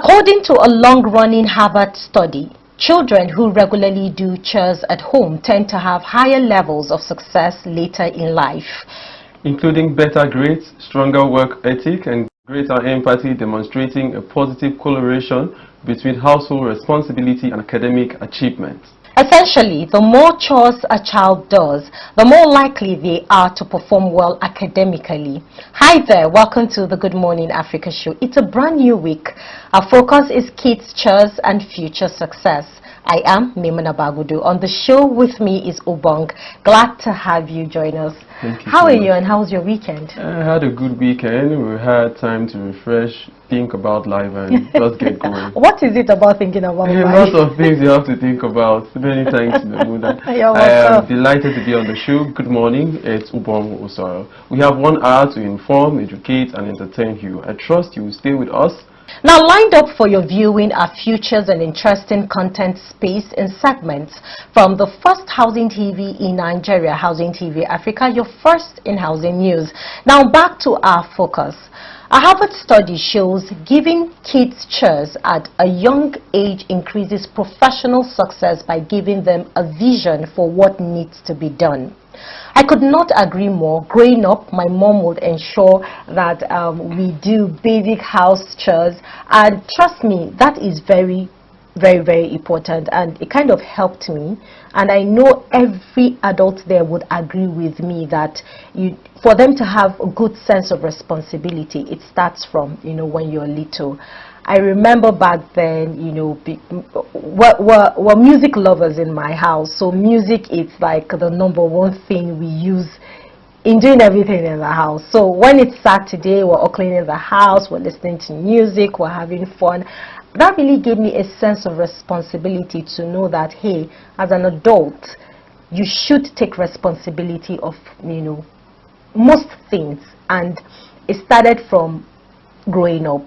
According to a long-running Harvard study, children who regularly do chores at home tend to have higher levels of success later in life, including better grades, stronger work ethic, and greater empathy, demonstrating a positive correlation between household responsibility and academic achievement. Essentially, the more chores a child does, the more likely they are to perform well academically. Hi there, welcome to the Good Morning Africa show. It's a brand new week. Our focus is kids, chores, and future success. I am Maimuna Bagudu. On the show with me is Obong. Glad to have you join us. Thank you. How are you and how's your weekend? I had a good weekend. We had time to refresh, think about life, and just get going. What is it about thinking about life? A lot of things you have to think about. Many thanks, Maimuna. I am delighted to be on the show. Good morning. It's Ubong Osoro. We have 1 hour to inform, educate, and entertain you. I trust you will stay with us. Now, lined up for your viewing are features and interesting content spaced in segments from the first housing TV in Nigeria, Housing TV Africa, your first in housing news. Now, back to our focus. A Harvard study shows giving kids chores at a young age increases professional success by giving them a vision for what needs to be done. I could not agree more. Growing up, my mom would ensure that we do basic house chores, and trust me, that is very, very important, and it kind of helped me. And I know every adult there would agree with me that for them to have a good sense of responsibility, it starts from, when you're little. I remember back then, we're music lovers in my house. So music is like the #1 thing we use in doing everything in the house. So when it's Saturday, we're all cleaning the house, we're listening to music, we're having fun. That really gave me a sense of responsibility to know that, hey, as an adult, you should take responsibility of, most things. And it started from growing up.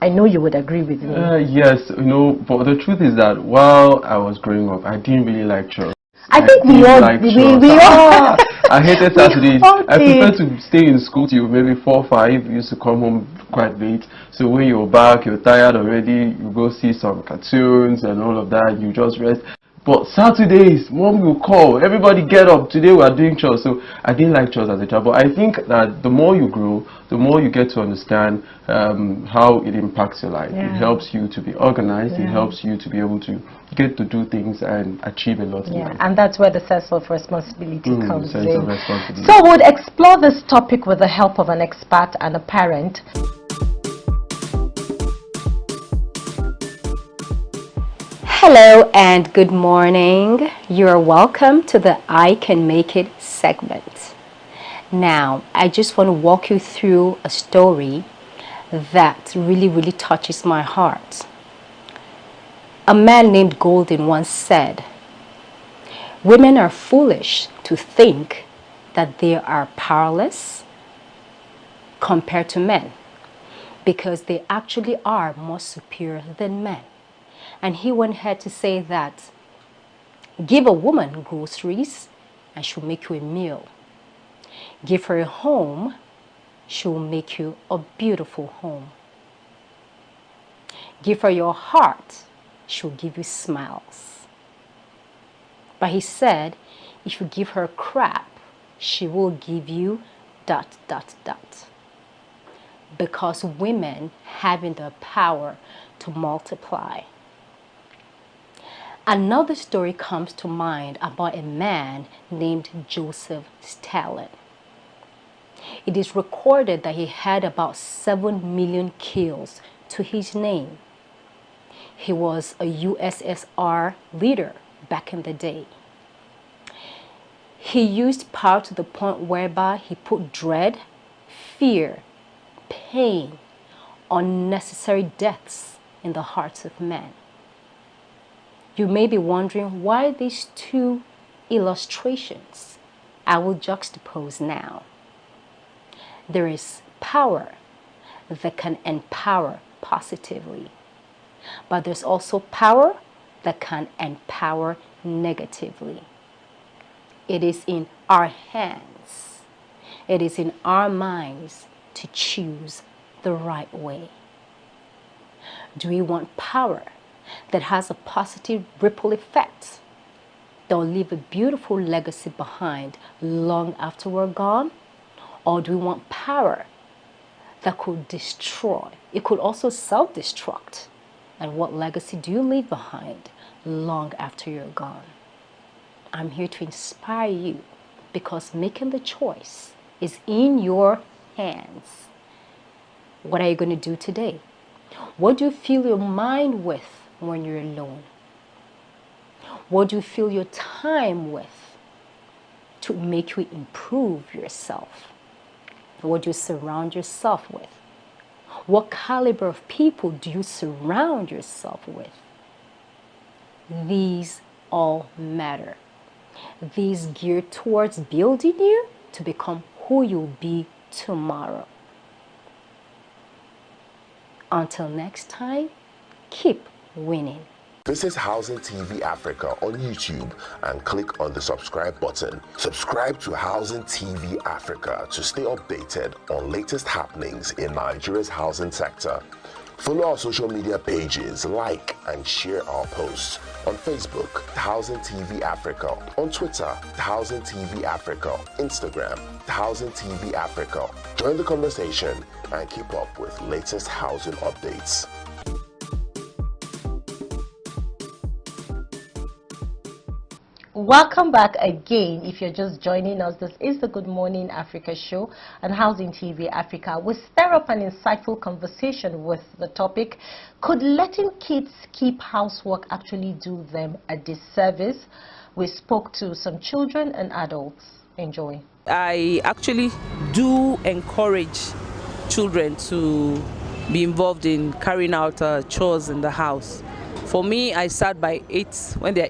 I know you would agree with me. Yes, but the truth is that while I was growing up, I didn't really like chores. I think we all, I hated Saturdays. I prefer to stay in school till maybe 4 or 5. We used to come home quite late. So when you're back, you're tired already, you go see some cartoons and all of that, you just rest. But Saturdays, mom will call, everybody get up, today we are doing chores. So I didn't like chores as a child, but I think that the more you grow, the more you get to understand how it impacts your life. It helps you to be organized, it helps you to be able to get to do things and achieve a lot in life. And that's where the sense of responsibility comes in. Of responsibility. So we'll explore this topic with the help of an expert and a parent. Hello and good morning. You're welcome to the I Can Make It segment. Now, I just want to walk you through a story that really touches my heart. A man named Golden once said, "Women are foolish to think that they are powerless compared to men, because they actually are more superior than men." And he went ahead to say that give a woman groceries and she'll make you a meal. Give her a home, she'll make you a beautiful home. Give her your heart, she'll give you smiles. But he said, if you give her crap, she will give you ... Because women having the power to multiply. Another story comes to mind about a man named Joseph Stalin. It is recorded that he had about 7 million kills to his name. He was a USSR leader back in the day. He used power to the point whereby he put dread, fear, pain, unnecessary deaths in the hearts of men. You may be wondering why these two illustrations. I will juxtapose now. There is power that can empower positively, but there's also power that can empower negatively. It is in our hands, it is in our minds to choose the right way. Do we want power that has a positive ripple effect that will leave a beautiful legacy behind long after we're gone? Or do we want power that could destroy? It could also self-destruct. And what legacy do you leave behind long after you're gone? I'm here to inspire you, because making the choice is in your hands. What are you going to do today? What do you fill your mind with when you're alone? What do you fill your time with to make you improve yourself? What do you surround yourself with? What caliber of people do you surround yourself with? These all matter. These gear towards building you to become who you'll be tomorrow. Until next time, keep winning. Visit Housing TV Africa on YouTube and click on the subscribe button. Subscribe to Housing TV Africa to stay updated on latest happenings in Nigeria's housing sector. Follow our social media pages, like and share our posts. On Facebook, Housing TV Africa. On Twitter, Housing TV Africa. Instagram, Housing TV Africa. Join the conversation and keep up with latest housing updates. Welcome back again. If you're just joining us, this is the Good Morning Africa show on Housing TV Africa. We stir up an insightful conversation with the topic, could letting kids keep housework actually do them a disservice? We spoke to some children and adults. Enjoy. I actually do encourage children to be involved in carrying out chores in the house. For me, I start by 8 when they're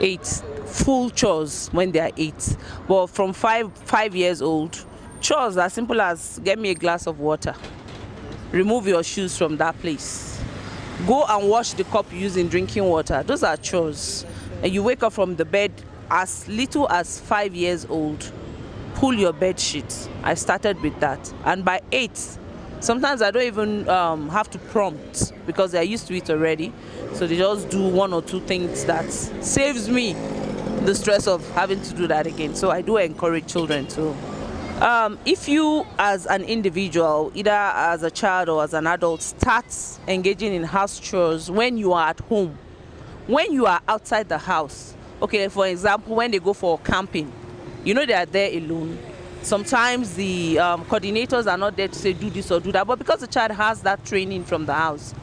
8 full chores when they are 8, but from 5 years old, chores as simple as get me a glass of water, remove your shoes from that place, go and wash the cup you use in drinking water. Those are chores. And you wake up from the bed as little as 5 years old, pull your bed sheets. I started with that, and by 8, sometimes I don't even have to prompt because they're used to it already. So they just do 1 or 2 things that saves me the stress of having to do that again. So I do encourage children to. If you as an individual, either as a child or as an adult, start engaging in house chores when you are at home, when you are outside the house. Okay, for example, when they go for camping, you know they are there alone. Sometimes the coordinators are not there to say do this or do that, but because the child has that training from the house,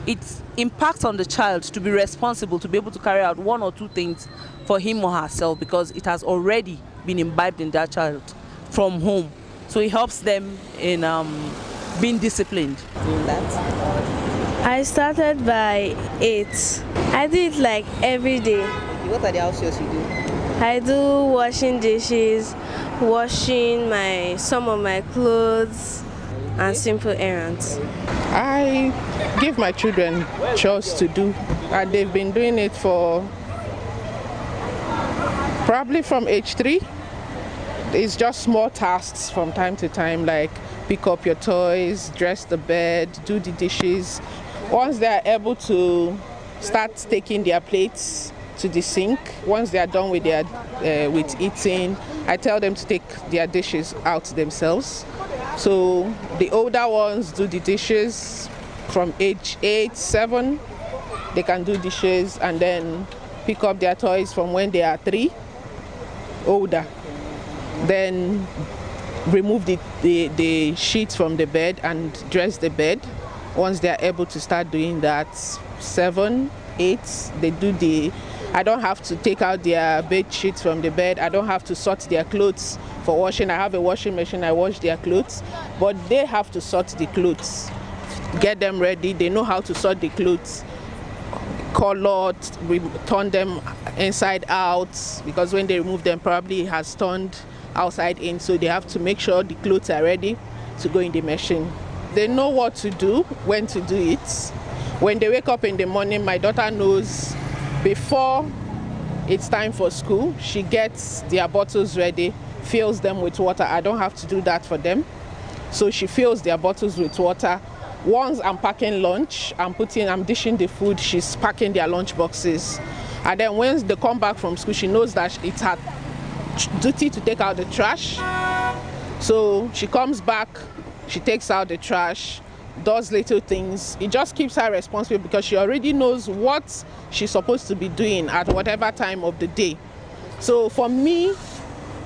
it impacts on the child to be responsible, to be able to carry out 1 or 2 things for him or herself, because it has already been imbibed in that child from home. So it helps them in being disciplined. I started by 8. I do it like every day. What are the house chores you do? I do washing dishes, washing some of my clothes, and simple errands. I give my children chores to do, and they've been doing it for probably from age 3. It's just small tasks from time to time, like pick up your toys, dress the bed, do the dishes. Once they're able to start taking their plates to the sink, once they are done with with eating, I tell them to take their dishes out themselves. So the older ones do the dishes from age 8, 7. They can do dishes and then pick up their toys from when they are 3, older. Then remove the sheets from the bed and dress the bed. Once they are able to start doing that, 7, 8, they do I don't have to take out their bed sheets from the bed. I don't have to sort their clothes for washing. I have a washing machine, I wash their clothes, but they have to sort the clothes, get them ready. They know how to sort the clothes, color, turn them inside out, because when they remove them, probably it has turned outside in, so they have to make sure the clothes are ready to go in the machine. They know what to do, when to do it. When they wake up in the morning, my daughter knows before it's time for school, she gets their bottles ready, fills them with water. I don't have to do that for them. So she fills their bottles with water, Once I'm packing lunch, I'm dishing the food, she's packing their lunch boxes. And then when they come back from school, she knows that it's her duty to take out the trash. So she comes back, she takes out the trash, does little things. It just keeps her responsible because she already knows what she's supposed to be doing at whatever time of the day. So for me,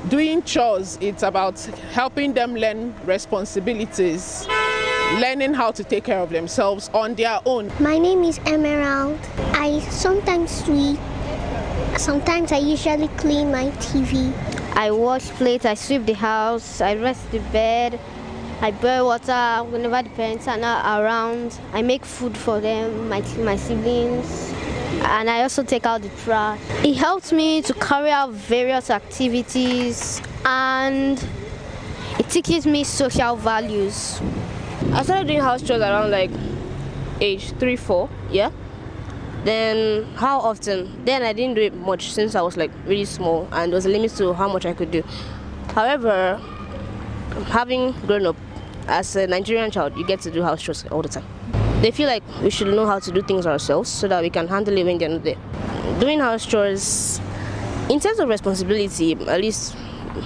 doing chores, it's about helping them learn responsibilities, learning how to take care of themselves on their own. My name is Emerald. I sometimes sweep. Sometimes I usually clean my TV. I wash plates, I sweep the house, I rest the bed, I boil water whenever the parents are not around. I make food for them, my siblings, and I also take out the trash. It helps me to carry out various activities and it teaches me social values. I started doing house chores around like age 3-4, yeah. Then how often? Then I didn't do it much since I was like really small and there was a limit to how much I could do. However, having grown up as a Nigerian child, you get to do house chores all the time. They feel like we should know how to do things ourselves so that we can handle it when they're not there. Doing house chores, in terms of responsibility, at least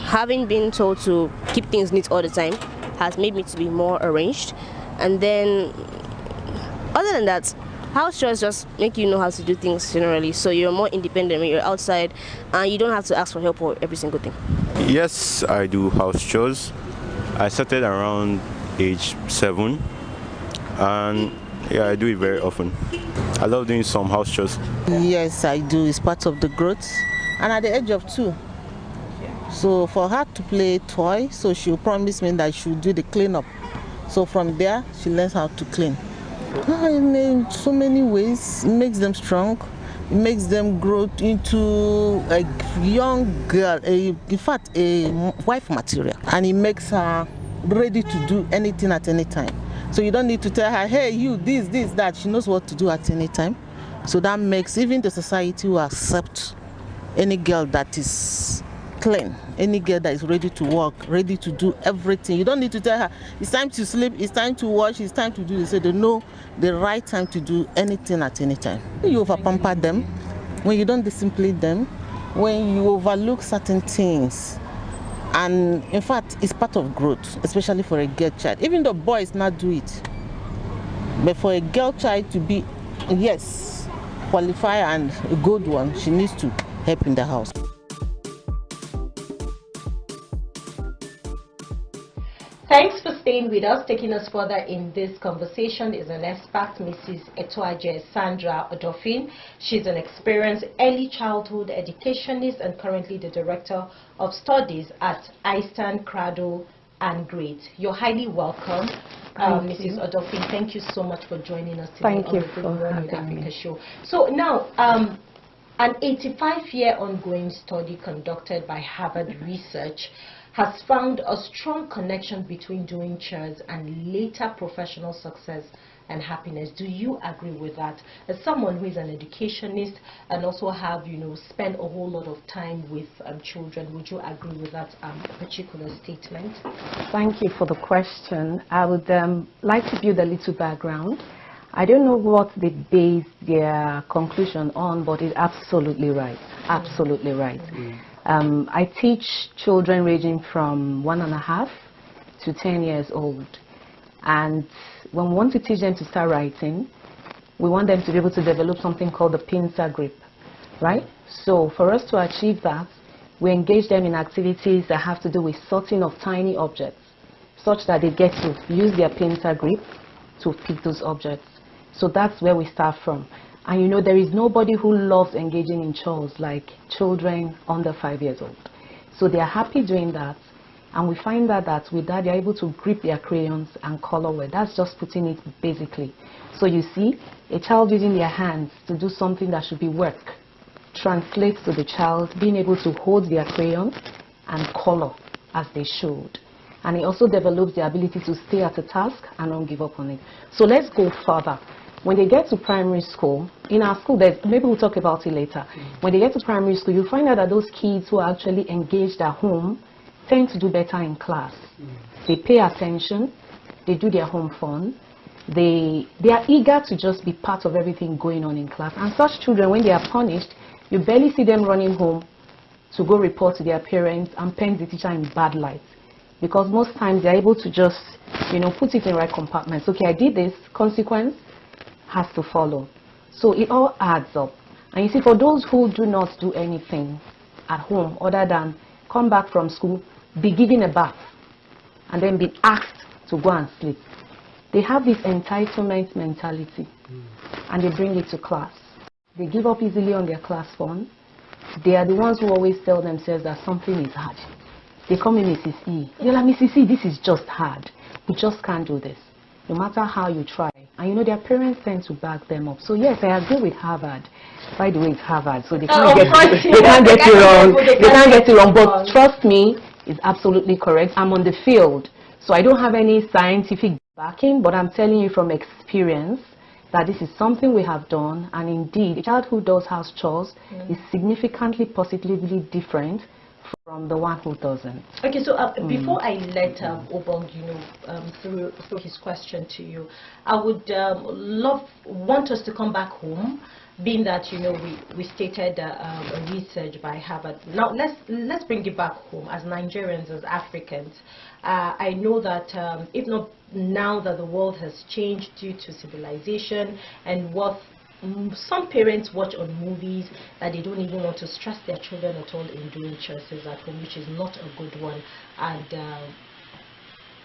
having been told to keep things neat all the time has made me to be more arranged. And then, other than that, house chores just make you know how to do things generally, so you're more independent when you're outside and you don't have to ask for help for every single thing. Yes, I do house chores. I started around age 7 and yeah, I do it very often. I love doing some house chores. Yes, I do. It's part of the growth. And at the age of 2, so for her to play toy, so she'll promise me that she'll do the cleanup. So from there, she learns how to clean. In so many ways, it makes them strong. It makes them grow into a young girl, in fact, a wife material. And it makes her ready to do anything at any time. So you don't need to tell her, hey, you, this, that. She knows what to do at any time. So that makes even the society will accept any girl that is clean, any girl that is ready to work, ready to do everything. You don't need to tell her, it's time to sleep, it's time to wash, it's time to do this. So they know the right time to do anything at any time. When you over-pamper them, when you don't discipline them, when you overlook certain things, and in fact, it's part of growth, especially for a girl child. Even though boys not do it, but for a girl child to be, yes, qualified and a good one, she needs to help in the house. Thanks for staying with us. Taking us further in this conversation is an expert, Mrs. Etoaje Sandra Odofin. She's an experienced early childhood educationist and currently the Director of Studies at Eastern Cradle and Grade. You're highly welcome, Mrs. Odofin. Thank you so much for joining us today on the Good Morning Africa show. So now, an 85-year ongoing study conducted by Harvard Research has found a strong connection between doing chores and later professional success and happiness. Do you agree with that? As someone who is an educationist and also have, spent a whole lot of time with children, would you agree with that particular statement? Thank you for the question. I would like to build a little background. I don't know what they base their conclusion on, but it's absolutely right. Absolutely right. I teach children ranging from 1.5 to 10 years old. And when we want to teach them to start writing, we want them to be able to develop something called the pincer grip, right? So for us to achieve that, we engage them in activities that have to do with sorting of tiny objects, such that they get to use their pincer grip to pick those objects. So that's where we start from. And there is nobody who loves engaging in chores like children under 5 years old. So they are happy doing that. And we find that with that, they're able to grip their crayons and color well. That's just putting it basically. So you see, a child using their hands to do something that should be work translates to the child being able to hold their crayons and color as they should. And it also develops the ability to stay at a task and not give up on it. So let's go further. When they get to primary school, in our school, maybe we'll talk about it later. When they get to primary school, you find out that those kids who are actually engaged at home tend to do better in class. They pay attention, they do their home fun, they are eager to just be part of everything going on in class. And such children, when they are punished, you barely see them running home to go report to their parents and paint the teacher in bad light. Because most times they're able to just, put it in right compartments. Okay, I did this, consequence has to follow. So it all adds up. And you see, for those who do not do anything at home other than come back from school, be given a bath, and then be asked to go and sleep, they have this entitlement mentality, and they bring it to class. They give up easily on their class fund. They are the ones who always tell themselves that something is hard. They come in Mrs. E. They're like, Mrs. E, this is just hard. We just can't do this, no matter how you try. And their parents tend to back them up. So yes, I agree with Harvard. By the way, it's Harvard, so they can't get it wrong. They can't get it wrong. But trust me, it's absolutely correct. I'm on the field, so I don't have any scientific backing, but I'm telling you from experience that this is something we have done, and indeed, a child who does house chores is significantly positively different from the one who doesn't. Okay, so before I let Obong, through his question to you, I would want us to come back home, being that we stated a research by Harvard. Now let's bring it back home as Nigerians, as Africans. I know that if not now that the world has changed due to civilization and what some parents watch on movies, that they don't even want to stress their children at all in doing choices at home, which is not a good one, and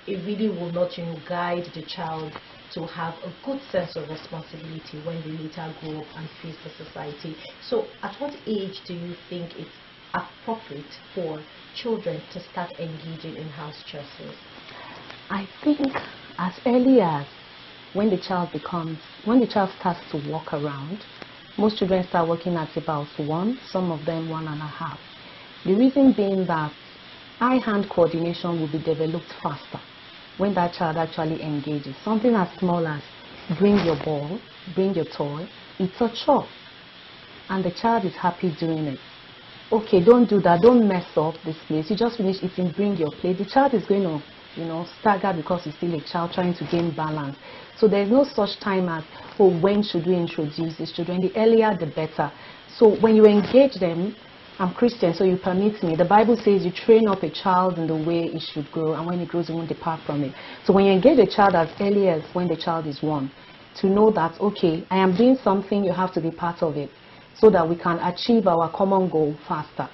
it really will not guide the child to have a good sense of responsibility when they later grow up and face the society. So at what age do you think it's appropriate for children to start engaging in house choices? I think as early as when the child starts to walk around. Most children start walking at about 1, some of them 1.5. The reason being that eye-hand coordination will be developed faster when that child actually engages. Something as small as bring your ball, bring your toy, it's a chore, and the child is happy doing it. Okay, don't do that, don't mess up this place, you just finish eating, bring your plate. The child is going to stagger because he's still a child trying to gain balance. So there's no such time as, when should we introduce these children? The earlier the better. So when you engage them, I'm Christian, so you permit me. The Bible says you train up a child in the way it should grow, and when it grows, it won't depart from it. So when you engage a child as early as when the child is 1, to know that, okay, I am doing something, you have to be part of it, so that we can achieve our common goal faster.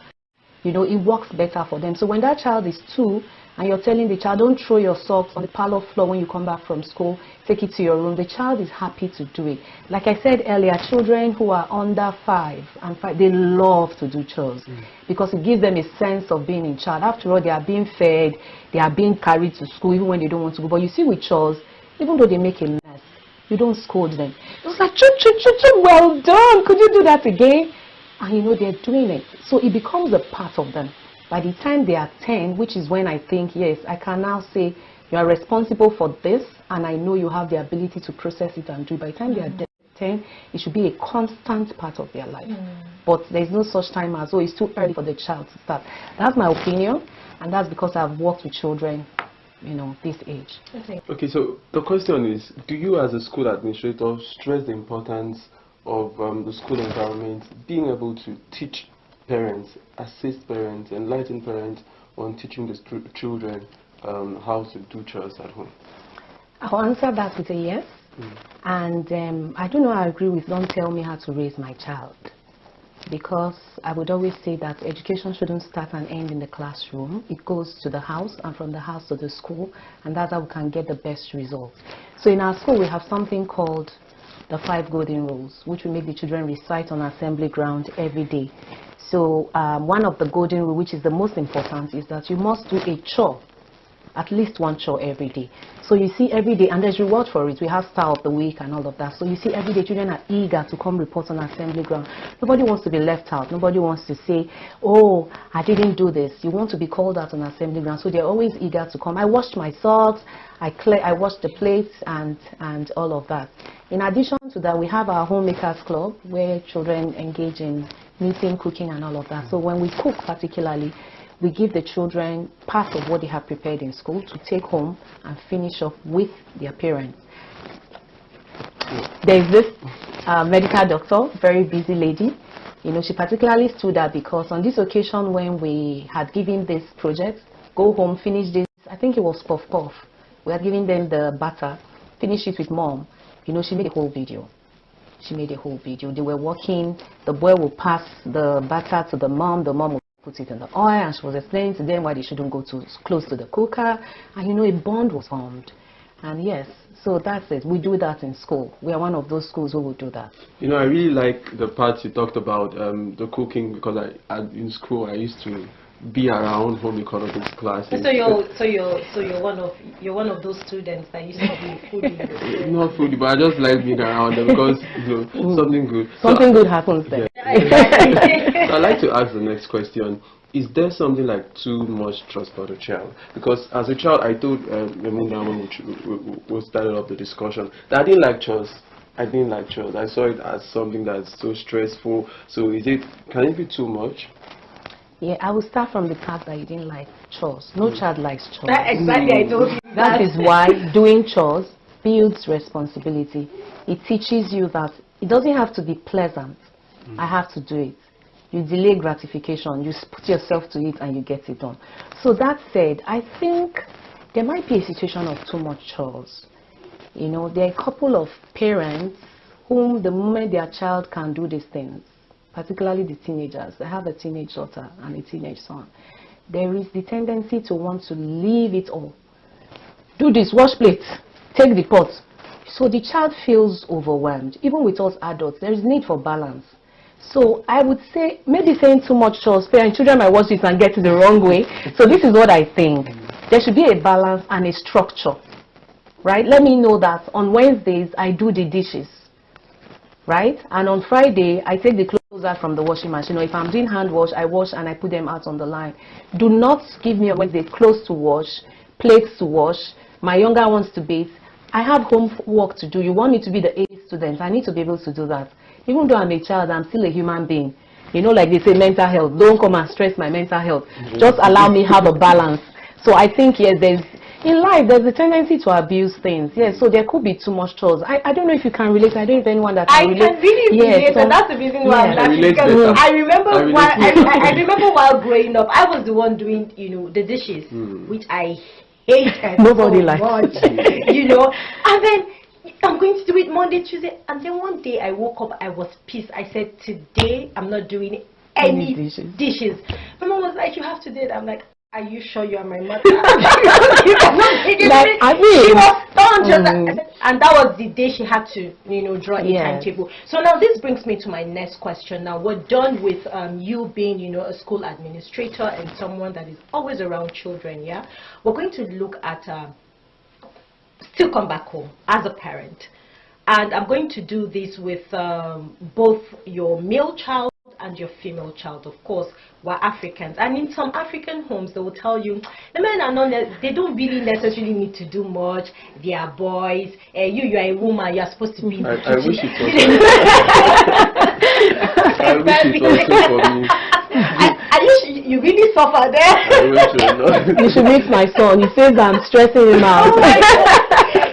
It works better for them. So when that child is 2, and you're telling the child, don't throw your socks on the parlor floor when you come back from school, take it to your room, the child is happy to do it. Like I said earlier, children who are under 5, they love to do chores because it gives them a sense of being in charge. After all, they are being fed, they are being carried to school even when they don't want to go. But you see with chores, even though they make a mess, you don't scold them. It's like, well done, could you do that again? And they're doing it. So it becomes a part of them. By the time they are 10, which is when I think, yes, I can now say, you are responsible for this, and I know you have the ability to process it and do it. By the time they are 10, it should be a constant part of their life. But there's no such time as, it's too early for the child to start. That's my opinion, and that's because I've worked with children, this age. Okay, so the question is, do you as a school administrator stress the importance of the school environment being able to teach parents, assist parents, enlighten parents on teaching the children how to do chores at home? I'll answer that with a yes. And I don't know, I agree with don't tell me how to raise my child. Because I would always say that education shouldn't start and end in the classroom. It goes to the house, and from the house to the school, and that's how we can get the best results. So in our school, we have something called the 5 golden rules, which we make the children recite on assembly ground every day. So one of the golden rules, which is the most important, is that you must do a chore, at least 1 chore every day. So you see every day, and there's reward for it. We have star of the week and all of that. So you see every day children are eager to come report on assembly ground. Nobody wants to be left out. Nobody wants to say, oh, I didn't do this. You want to be called out on assembly ground. So they're always eager to come. I washed my socks, I washed the plates and all of that. In addition to that, we have our homemakers club where children engage in knitting, cooking and all of that. So when we cook particularly, we give the children part of what they have prepared in school to take home and finish off with their parents. There's this medical doctor, very busy lady. You know, she particularly stood out because on this occasion when we had given this project, go home, finish this, I think it was puff puff. We had given them the batter, finish it with mom. You know, she made a whole video. She made a whole video. They were working, the boy will pass the batter to the mom will put it in the oil, and she was explaining to them why they shouldn't go too close to the cooker. And you know, a bond was formed. And yes, so that's it. We do that in school. We are one of those schools who will do that. You know, I really like the part you talked about the cooking, because in school I used to be around home economics classes. So you're one of those students that used to be foodie. Not foodie, but I just like being around them because you know, something good. Something good happens there. Yeah. So I'd like to ask the next question. Is there something like too much trust for the child? Because as a child, I told Memuna when we started up the discussion that I didn't like chores. I didn't like chores. I saw it as something that's so stressful. So can it be too much? Yeah, I will start from the part that you didn't like chores. No child likes chores. Exactly, I told you that is why doing chores builds responsibility. It teaches you that it doesn't have to be pleasant. I have to do it. You delay gratification, you put yourself to it and you get it done. So that said, I think there might be a situation of too much chores. You know, there are a couple of parents whom the moment their child can do these things, particularly the teenagers, they have a teenage daughter and a teenage son, there is the tendency to want to leave it all. Do this, wash plates, take the pot. So the child feels overwhelmed. Even with us adults, there is need for balance. So I would say, maybe saying too much chores, parents, children might watch this and get it the wrong way. So this is what I think. There should be a balance and a structure, right? Let me know that on Wednesdays, I do the dishes, right? And on Friday, I take the clothes out from the washing machine. Or if I'm doing hand wash, I wash and I put them out on the line. Do not give me a Wednesday clothes to wash, plates to wash. My younger wants to bathe. I have homework to do. You want me to be the A student. I need to be able to do that. Even though I'm a child, I'm still a human being. You know, like they say, mental health. Don't come and stress my mental health. Just allow me have a balance. So I think, yes, in life, there's a tendency to abuse things. Yes, so there could be too much chores. I don't know if you can relate. I don't know if anyone that can relate. I can really relate, and that's the reason why I'm laughing. Because I remember while growing up, I was the one doing, you know, the dishes, which I hated Nobody so likes much, you know. And then I'm going to do it Monday, Tuesday, and then one day I woke up, I was pissed. I said, today I'm not doing any dishes. My mom was like, you have to do it. I'm like, are you sure you are my mother? She was stunned. And that was the day she had to, you know, draw a timetable. So now this brings me to my next question. Now we're done with you being, you know, a school administrator and someone that is always around children. Yeah, we're going to look at still come back home as a parent, and I'm going to do this with both your male child and your female child. Of course, we're Africans, and in some African homes they will tell you the men are not, they don't really necessarily need to do much. They are boys. You are a woman, you are supposed to be in the kitchen. I wish it was so for me. You really suffer there. You should meet my son. He says I'm stressing him out. Oh my God.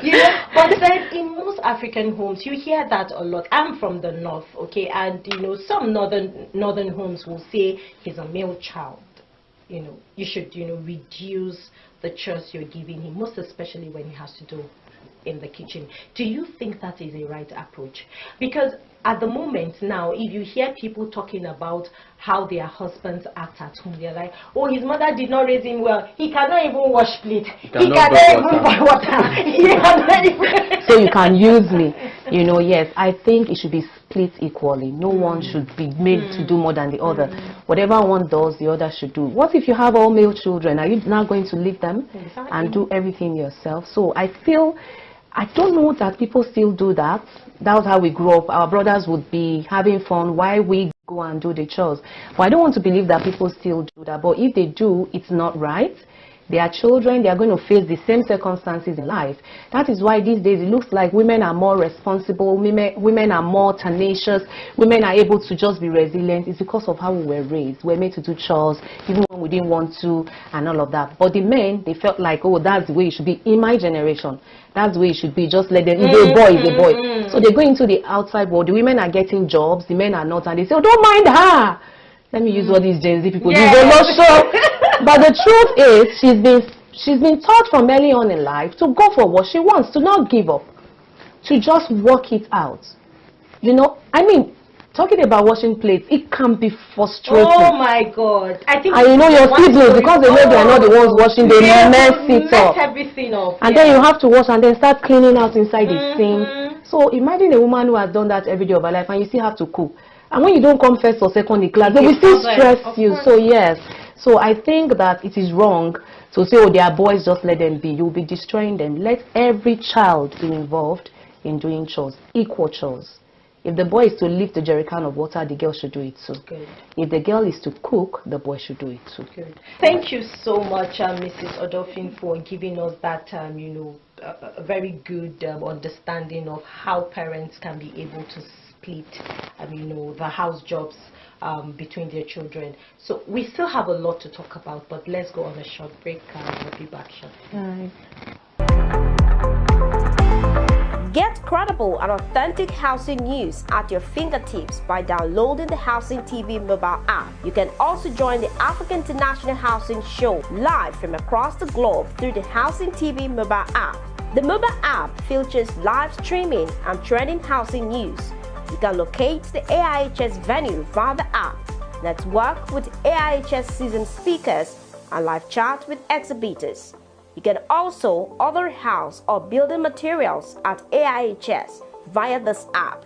You know, but then in most African homes, you hear that a lot. I'm from the north, okay, and you know, some northern homes will say he's a male child. You know, you should, you know, reduce the chores you're giving him, most especially when he has to do in the kitchen. Do you think that is a right approach? Because at the moment now, if you hear people talking about how their husbands act at home, they're like, oh, his mother did not raise him well. He cannot even wash plate. He cannot even boil water. So you can use me. You know, yes, I think it should be split equally. No one should be made to do more than the other. Whatever one does, the other should do. What if you have all male children? Are you now going to leave them and do everything yourself? So I feel, I don't know that people still do that. That was how we grew up. Our brothers would be having fun while we go and do the chores. But I don't want to believe that people still do that. But if they do, it's not right. They are children, they are going to face the same circumstances in life. That is why these days it looks like women are more responsible, women are more tenacious, women are able to just be resilient. It's because of how we were raised. We're made to do chores, even when we didn't want to, and all of that. But the men, they felt like, oh, that's the way it should be. In my generation, that's the way it should be. Just let them, if a boy is a boy. So they go into the outside world. The women are getting jobs, the men are not, and they say, oh, don't mind her. Let me use what these Gen Z people do. They're not sure. But the truth is, she's been taught from early on in life to go for what she wants, to not give up, to just work it out. You know, I mean, talking about washing plates, it can be frustrating. Oh my God! I think. And you know your siblings, because they know they are not the ones washing, they mess it up. Everything up. And then you have to wash and then start cleaning out inside the sink. So imagine a woman who has done that every day of her life, and you still have to cook. And when you don't come first or second in class, they will still stress you. So yes. So I think that it is wrong to say, oh, they are boys, just let them be. You'll be destroying them. Let every child be involved in doing chores, equal chores. If the boy is to lift the jerrycan of water, the girl should do it too. Good. If the girl is to cook, the boy should do it too. Good. Thank you so much, Mrs. Odofin, for giving us that, you know, a very good understanding of how parents can be able to split, you know, the house jobs between their children. So we still have a lot to talk about, but let's go on a short break and we'll be back shortly. Get credible and authentic housing news at your fingertips by downloading the Housing TV mobile app. You can also join the Africa International Housing Show live from across the globe through the Housing TV mobile app. The mobile app features live streaming and trending housing news. You can locate the AIHS venue via the app, network with AIHS seasoned speakers, and live chat with exhibitors. You can also order house or building materials at AIHS via this app.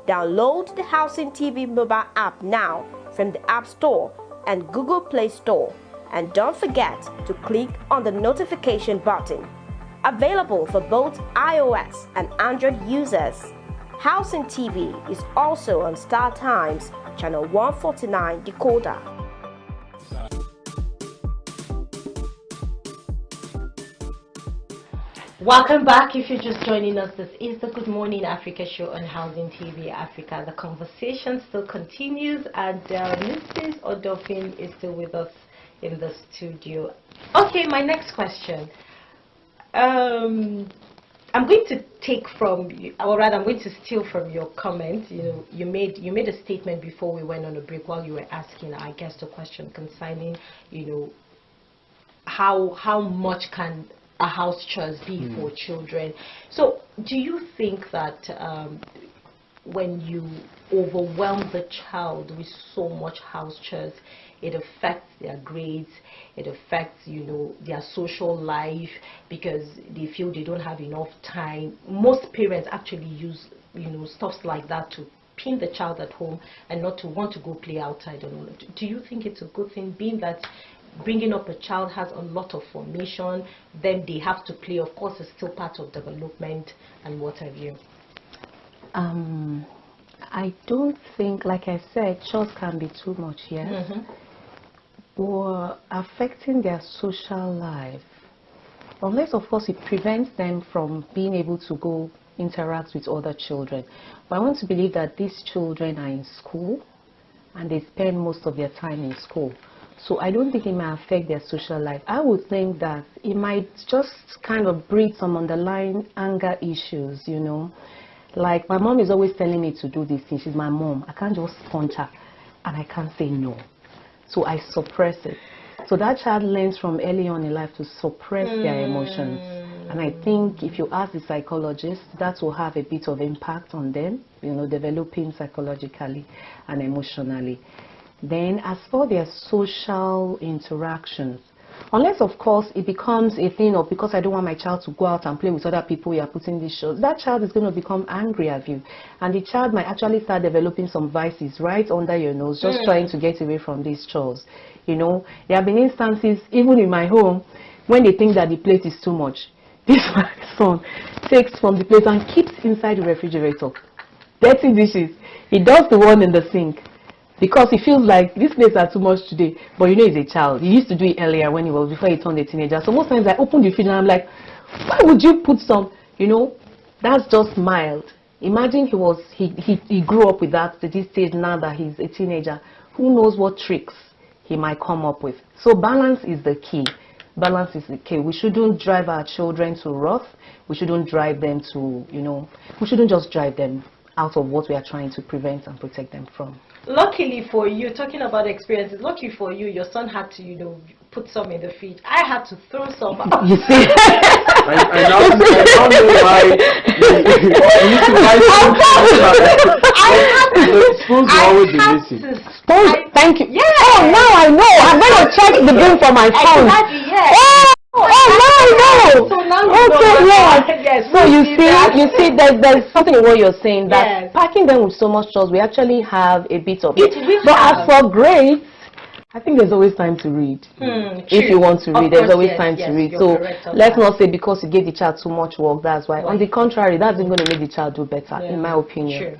Download the Housing TV mobile app now from the App Store and Google Play Store. And don't forget to click on the notification button. Available for both iOS and Android users. Housing TV is also on Star Times, channel 149 decoder. Welcome back. If you're just joining us, this is the Good Morning Africa show on Housing TV Africa. The conversation still continues, and Mrs. Odofin is still with us in the studio. Okay, my next question. I'm going to take from you, or rather, I'm going to steal from your comment. You know, you made a statement before we went on a break while you were asking, I guess, the question concerning, you know, how much can a house chores be for children. So, do you think that when you overwhelm the child with so much house chores, it affects their grades, it affects, you know, their social life, because they feel they don't have enough time? Most parents actually use, you know, stuff like that to pin the child at home and not to want to go play outside and all of it. Do you think it's a good thing, being that bringing up a child has a lot of formation, then they have to play? Of course, it's still part of development and what have you. I don't think, like I said, chores can be too much, yes. Or affecting their social life, unless of course it prevents them from being able to go interact with other children. But I want to believe that these children are in school and they spend most of their time in school. So I don't think it might affect their social life. I would think that it might just kind of breed some underlying anger issues, you know. Like, my mom is always telling me to do this thing. She's my mom. I can't just punch her and I can't say no. So I suppress it. So that child learns from early on in life to suppress their emotions. And I think if you ask the psychologist, that will have a bit of impact on them, you know, developing psychologically and emotionally. Then as for their social interactions, unless of course it becomes a thing of, because I don't want my child to go out and play with other people, you are putting these shows, that child is going to become angry at you. And the child might actually start developing some vices right under your nose, just trying to get away from these chores. You know, there have been instances, even in my home, when they think that the plate is too much. This my son takes from the plate and keeps inside the refrigerator. Dirty dishes. He does the one in the sink. because he feels like these plates are too much today. But you know, he's a child. He used to do it earlier when before he turned a teenager. So most times I open the fridge and I'm like, why would you put some? You know, that's just mild. Imagine he grew up with that to this stage. Now that he's a teenager, who knows what tricks he might come up with. So balance is the key. Balance is the key. We shouldn't drive our children to wrath. We shouldn't drive them to, you know, we shouldn't just drive them out of what we are trying to prevent and protect them from. Luckily for you, talking about experiences, lucky for you, your son had to, you know, put some in the fridge. I had to throw some out. You see? I now know why you used to buy spoons will always be missing. Spoons? Thank you. Yeah. Oh, now I know. I'm going to check the bin for my phone. Exactly, yes. Oh, now I know. So now you okay, know. Yes. So you see, there's something in what you're saying that packing them with so much trust, we actually have a bit of it. But as for grades, I think there's always time to read. If you want to read, there's always time to read. So let's not say because you gave the child too much work, that's why. On the contrary, that's even going to make the child do better, in my opinion.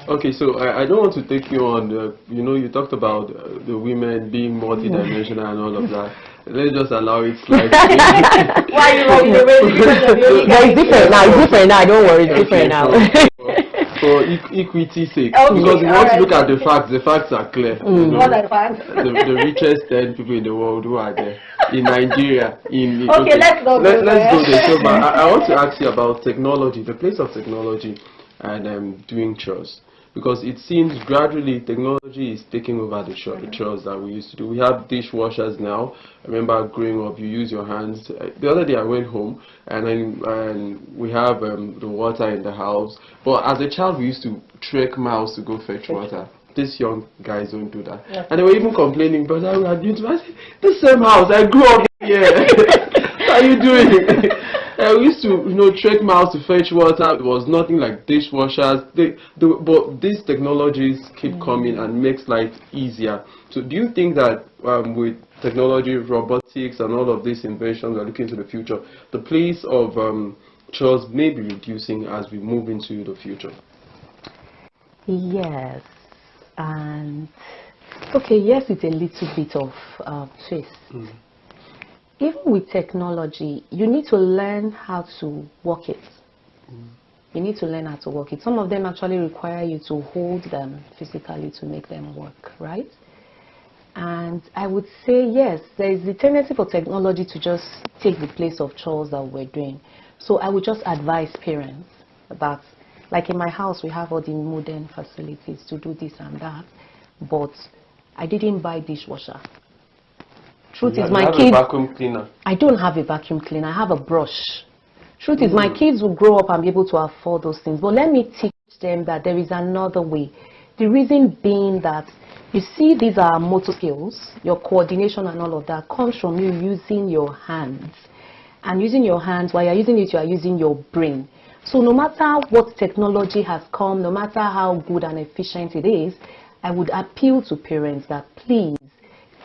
Okay, so I don't want to take you on, you know, you talked about the women being multidimensional and all of that. Let's just allow it slide. Why are you running away? It's different now. It's different now. Don't worry. It's different now. For equity's sake, because we want to look at the facts are clear. You know, what are the facts? The richest 10 people in the world who are there in Nigeria. Let's go there. So, but I want to ask you about technology, the place of technology and doing chores. Because it seems gradually technology is taking over the chores that we used to do. We have dishwashers now. I remember growing up, you use your hands. The other day I went home and we have the water in the house. But as a child, we used to trek miles to go fetch water. These young guys don't do that. And they were even complaining, but I said, the same house, I grew up here. What are you doing? We used to, you know, trek miles to fetch water. It was nothing like dishwashers. But these technologies keep coming and makes life easier. So do you think that with technology, robotics, and all of these inventions, we're looking to the future, the place of chores may be reducing as we move into the future? Yes. And okay, yes, it's a little bit of twist. Even with technology, you need to learn how to work it. You need to learn how to work it. Some of them actually require you to hold them physically to make them work, right? And I would say, yes, there is the tendency for technology to just take the place of chores that we're doing. So I would just advise parents that, like in my house, we have all the modern facilities to do this and that, but I didn't buy dishwasher. Truth is, my kids. Vacuum cleaner. I don't have a vacuum cleaner. I have a brush. Truth is, my kids will grow up and be able to afford those things. But let me teach them that there is another way. The reason being that, you see, these are motor skills. Your coordination and all of that comes from you using your hands. And using your hands, while you're using it, you are using your brain. So no matter what technology has come, no matter how good and efficient it is, I would appeal to parents that please,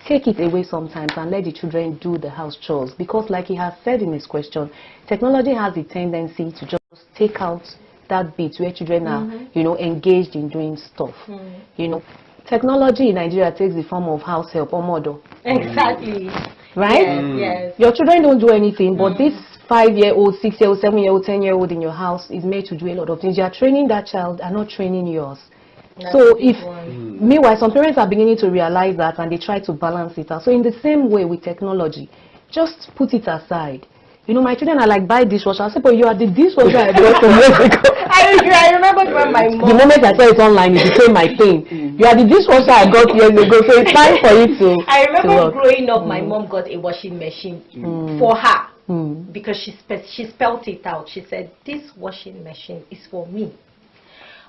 take it away sometimes and let the children do the house chores, because like he has said in his question, technology has the tendency to just take out that bit where children are, you know, engaged in doing stuff. You know, technology in Nigeria takes the form of house help or model. Exactly. Right? Yes. Your children don't do anything, but this 5-year-old, 6-year-old, 7-year-old, 10-year-old in your house is made to do a lot of things. You are training that child and not training yours. So if, meanwhile, some parents are beginning to realize that and they try to balance it out. So in the same way with technology, just put it aside. You know, my children are like, buy dishwasher. I said, but you are the dishwasher I bought some years ago. I remember when my mom... The moment I saw it online, it became my thing. You are the dishwasher I got years ago, so it's time for you to... I remember growing up, my mom got a washing machine for her. Because she spelled it out. She said, this washing machine is for me.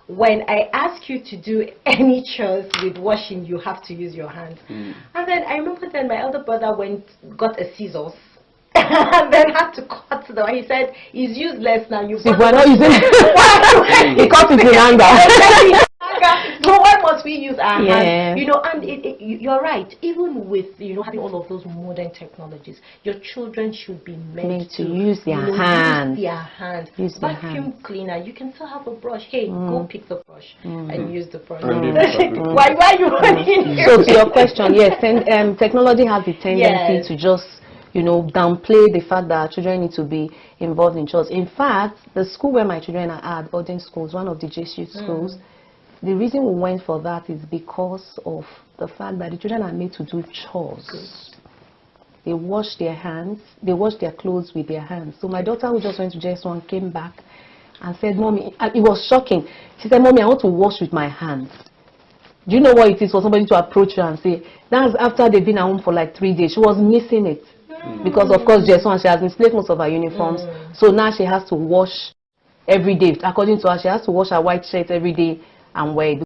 When I ask you to do any chores with washing, you have to use your hands. And then I remember then my elder brother got a scissors and then had to cut the one. He said, it's useless now. If we're not using it, he cut it in anger. So why must we use our Yeah. hands? You know, and you're right. Even with, you know, having all of those modern technologies, your children should be meant to use their hands. Use their hands. Vacuum cleaner, you can still have a brush. Hey, go pick the brush and use the brush. Why you running? So to your question, yes, technology has the tendency to just, you know, downplay the fact that children need to be involved in chores. In fact, the school where my children are at, boarding schools, one of the JSU schools, the reason we went for that is because of the fact that the children are made to do chores. Good. They wash their hands, they wash their clothes with their hands. So my daughter, who just went to JS1, came back and said, Mommy, and it was shocking. She said, Mommy, I want to wash with my hands. Do you know what it is for somebody to approach her and say, that's after they've been at home for like 3 days. She was missing it. Because of course JS1, she has misplaced most of her uniforms. So now she has to wash every day. According to her, she has to wash her white shirt every day and wear it.